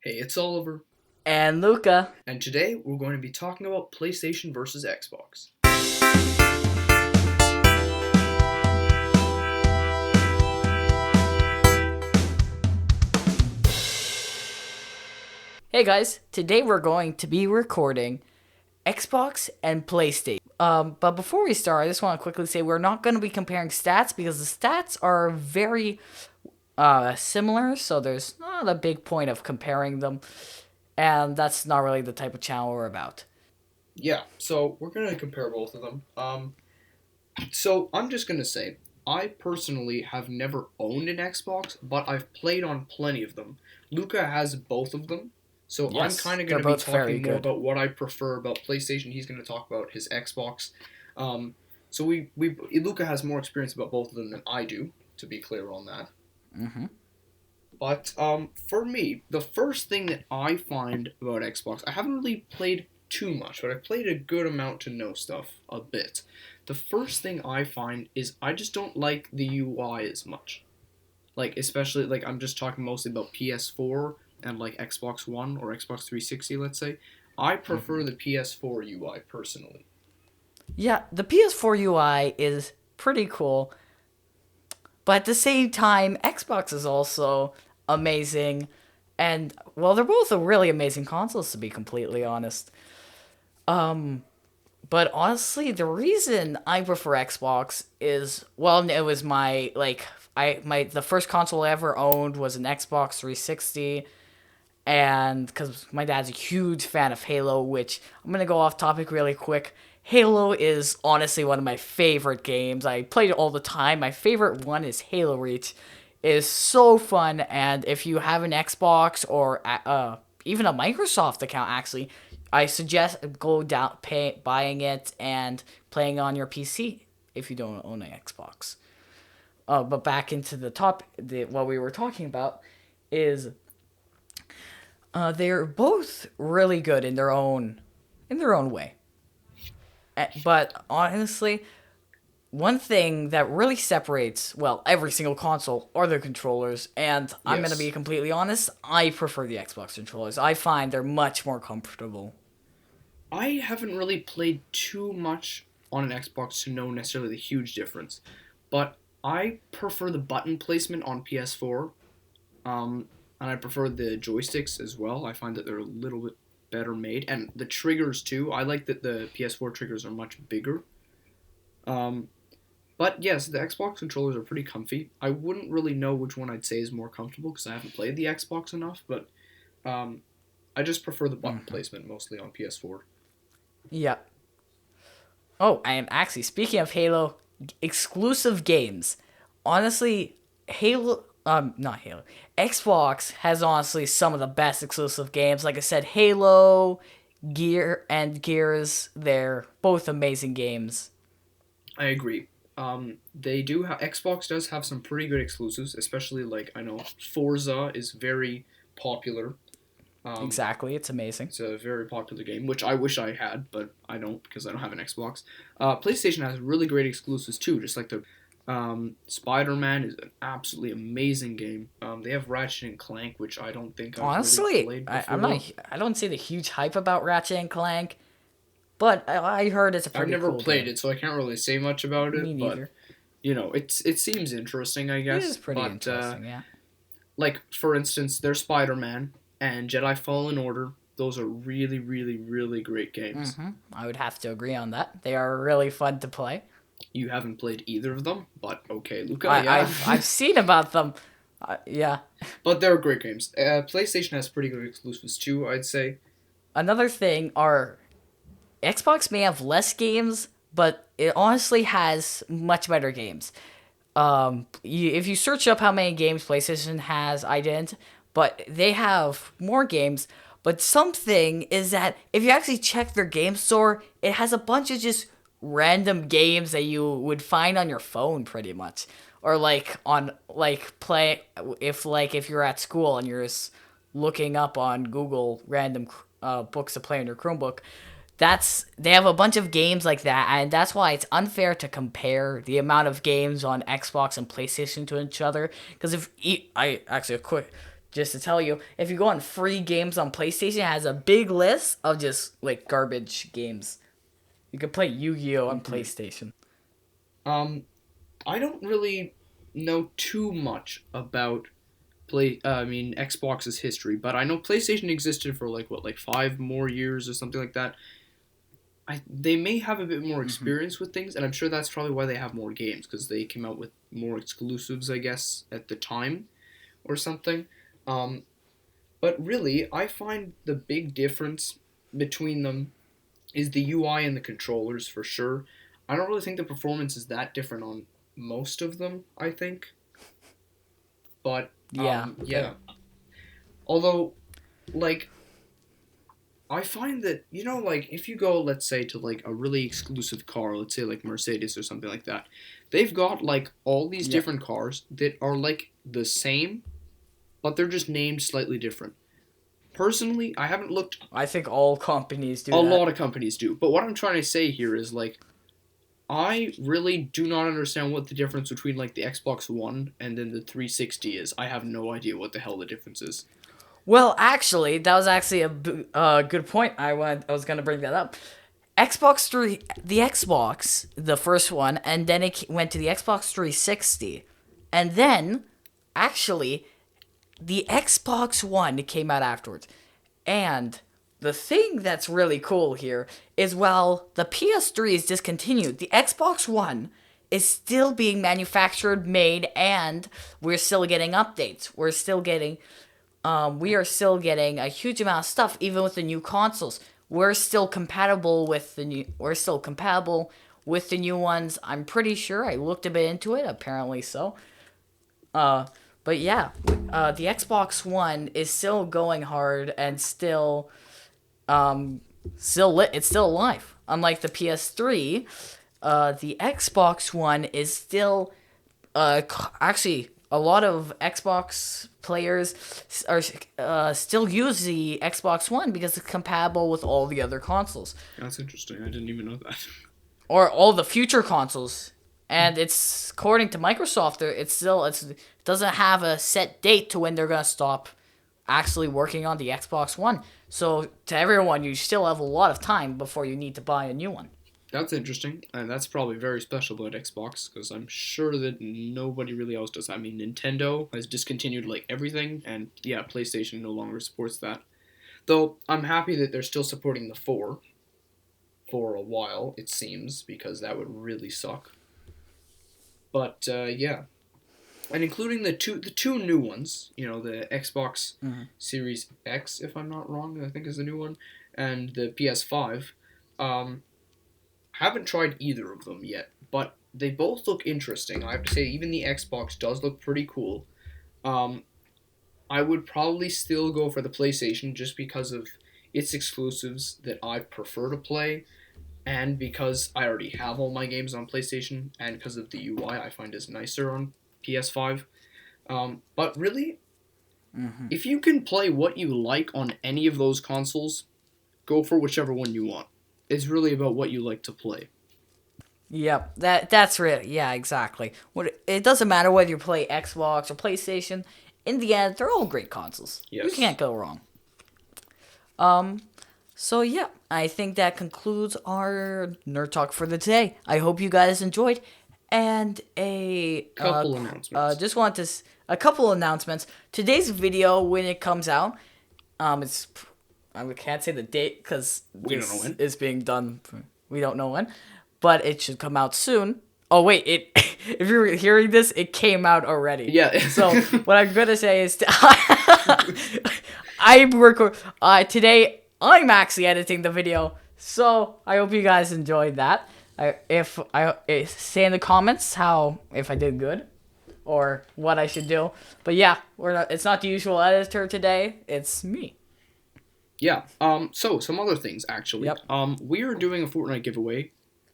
Hey, it's Oliver, And Luca. and today we're going to be talking about PlayStation versus Xbox. Hey guys, today we're going to be recording Xbox and PlayStation. But before we start, I just want to quickly say we're not going to be comparing stats because the stats are very similar, so there's not a big point of comparing them, and that's not really the type of channel we're about. Yeah, so we're going to compare both of them. So I'm just going to say, I personally have never owned an Xbox, but I've played on plenty of them. Luca has both of them, so I'm Yes, kind of going they're to be both very talking more good. about what I prefer about PlayStation. He's going to talk about his Xbox. Um, so we Luca has more experience about both of them than I do, to be clear on that. Mm-hmm. But for me, the first thing that I find about Xbox, I haven't really played too much, but I've played a good amount to know stuff a bit. The first thing I find is I just don't like the UI as much. Like especially like I'm just talking mostly about PS4 and like Xbox One or Xbox 360, let's say. I Mm-hmm. prefer the PS4 UI personally. Yeah, the PS4 UI is pretty cool, but at the same time, Xbox is also amazing. And, well, they're both really amazing consoles, to be completely honest. But honestly, the reason I prefer Xbox is, well, it was the first console I ever owned was an Xbox 360, and because my dad's a huge fan of Halo, which I'm gonna go off topic really quick. Halo is honestly one of my favorite games. I play it all the time. My favorite one is Halo Reach. It is so fun, and if you have an Xbox or even a Microsoft account, actually, I suggest buying it and playing on your PC if you don't own an Xbox. But back into what we were talking about is they're both really good in their own way. But honestly, one thing that really separates, well, every single console are the controllers, and I'm gonna be Yes. completely honest, I prefer the Xbox controllers. I find they're much more comfortable. I haven't really played too much on an Xbox to know necessarily the huge difference, but I prefer the button placement on PS4, and I prefer the joysticks as well. I find that they're a little bit better made, and the triggers too. I like that the PS4 triggers are much bigger. Um, but yes, the Xbox controllers are pretty comfy. I wouldn't really know which one I'd say is more comfortable because I haven't played the Xbox enough, but um, I just prefer the button Mm. placement mostly on PS4. Yeah. Oh, and actually, speaking of Halo exclusive games, honestly, not Halo, Xbox has honestly some of the best exclusive games. Like I said, Halo, Gears, they're both amazing games. I agree. They do have Xbox does have some pretty good exclusives, especially like I know Forza is very popular. Um, Exactly, it's amazing. it's a very popular game, which I wish I had, but I don't because I don't have an Xbox. PlayStation has really great exclusives too, just like the Spider Man is an absolutely amazing game. They have Ratchet and Clank, which I don't think I've really Honestly, played I, I'm not. before. I don't see the huge hype about Ratchet and Clank, but I heard it's a I've pretty never cool played game. it, so I can't really say much about Me it, but neither. it seems interesting, I It is guess. pretty But interesting, yeah. like for instance, there's Spider Man and Jedi Fallen Order. Those are really, really, really great games. I would have to agree on that. They are really fun to play. You haven't played either of them, but okay, Luca, I, yeah. I've seen about them. Yeah. But they're great games. PlayStation has pretty good exclusives too, I'd say. Another thing are Xbox may have less games, but it honestly has much better games. If you search up how many games PlayStation has, I didn't, but they have more games. But something is that if you actually check their game store, it has a bunch of just random games that you would find on your phone, pretty much, or like on like play if you're at school and you're just looking up on Google random books to play on your Chromebook. They have a bunch of games like that, and that's why it's unfair to compare the amount of games on Xbox and PlayStation to each other. Because if I actually a quick just to tell you, if you go on free games on PlayStation, it has a big list of just like garbage games. You can play Yu-Gi-Oh on Hmm. PlayStation. Um, I don't really know too much about Xbox's history, but I know PlayStation existed for like what, like 5 more years or something like that. They may have a bit more Hmm. experience with things, and I'm sure that's probably why they have more games because they came out with more exclusives, I guess, at the time or something. Um, but really, I find the big difference between them is the UI and the controllers for sure. I don't really think the performance is that different on most of them. I think, but Yeah, yeah. Although, like, I find that, like, if you go, let's say, to like a really exclusive car, let's say like Mercedes or something like that, they've got like all these yep. different cars that are like the same, but they're just named slightly different. Personally, I haven't looked. I think all companies A do lot that. of companies do, but what I'm trying to say here is like I really do not understand what the difference between like the Xbox One and then the 360 is. I have no idea what the hell the difference is. Well, actually, that was actually a good point. I was gonna bring that up. Xbox 3, the Xbox, the first one, and then it went to the Xbox 360, and then actually the Xbox One came out afterwards. And the thing that's really cool here is while the PS3 is discontinued, the Xbox One is still being manufactured, made, and we're still getting updates. We are still getting a huge amount of stuff, even with the new consoles. We're still compatible with the new ones. I'm pretty sure. I looked a bit into it. Apparently so. Uh, but yeah, the Xbox One is still going hard and still lit. It's still alive. Unlike the PS3, the Xbox One is still actually a lot of Xbox players are still use the Xbox One because it's compatible with all the other consoles That's interesting. I didn't even know that. or all the future consoles. And it's according to Microsoft, it doesn't have a set date to when they're gonna stop actually working on the Xbox One. So to everyone, you still have a lot of time before you need to buy a new one. That's interesting, and that's probably very special about Xbox because I'm sure that nobody really else does. I mean, Nintendo has discontinued like everything, and yeah, PlayStation no longer supports that. Though I'm happy that they're still supporting the 4 for a while, it seems, because that would really suck. But yeah, and including the two new ones, the Xbox Mm-hmm. Series X, if I'm not wrong, I think is the new one, and the PS5. Um, haven't tried either of them yet, but they both look interesting. I have to say, even the Xbox does look pretty cool. Um, I would probably still go for the PlayStation just because of its exclusives that I prefer to play, and because I already have all my games on PlayStation, and because of the UI I find is nicer on PS5. But really, Mm-hmm. if you can play what you like on any of those consoles, go for whichever one you want. It's really about what you like to play. Yep, that's really yeah, exactly. It doesn't matter whether you play Xbox or PlayStation. In the end, they're all great consoles. You Yes. can't go wrong. Um, so yeah, I think that concludes our nerd talk for the day. I hope you guys enjoyed. And Couple announcements. just want to a couple announcements. Today's video, when it comes out, it's I can't say the date because We don't know this when. is being done. We don't know when, but it should come out soon. Oh wait, it if you're hearing this, it came out already. Yeah. So what I'm gonna say is, I record today. I'm actually editing the video, so I hope you guys enjoyed that. Say in the comments how if I did good or what I should do. But yeah, it's not the usual editor today. It's me. Yeah. So some other things actually. Yep. We are doing a Fortnite giveaway,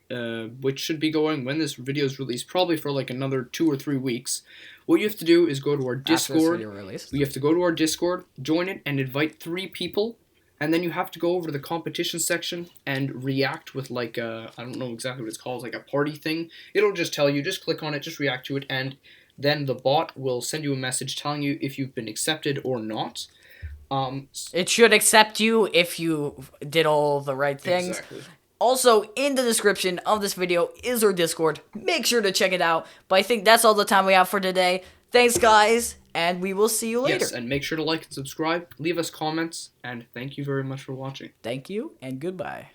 which should be going when this video is released, probably for like another 2 or 3 weeks. What you have to do is go to our After this Discord. video released. You have to go to our Discord, join it, and invite 3 people. And then you have to go over to the competition section and react with I don't know exactly what it's called, like a party thing. It'll just tell you, just click on it, just react to it, and then the bot will send you a message telling you if you've been accepted or not. It should accept you if you did all the right things. Exactly. Also, in the description of this video is our Discord. Make sure to check it out. But I think that's all the time we have for today. Thanks, guys, and we will see you later. Yes, and make sure to like and subscribe, leave us comments, and thank you very much for watching. Thank you, and goodbye.